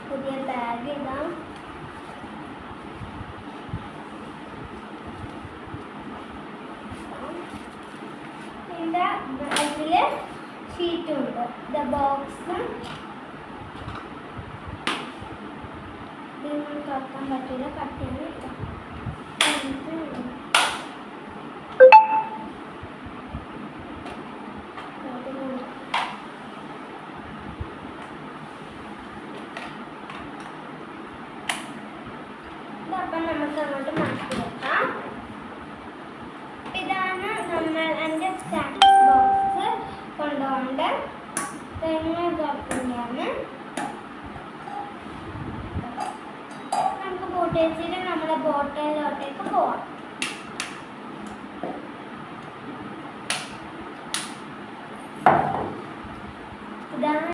പുതിയ ബാഗ് ഇടാം. ഇതില് ഷീറ്റും ഉണ്ട്. ഇത് ബോക്സും ഇതൊന്നും തുറക്കാൻ പറ്റില്ല, കട്ടിയാണ്. അപ്പം നമുക്ക് അങ്ങോട്ട് മാറ്റി വെക്കാം. ഇതാണ് നമ്മൾ എൻ്റെ സ്നാക്സ് ബോക്സ് കൊണ്ടുപോകേണ്ട തെങ്ങ് തുറക്കുന്നതാണ്. നമുക്ക് ബോട്ടിൽ നമ്മുടെ ബോട്ടിലോട്ടേക്ക് പോവാം.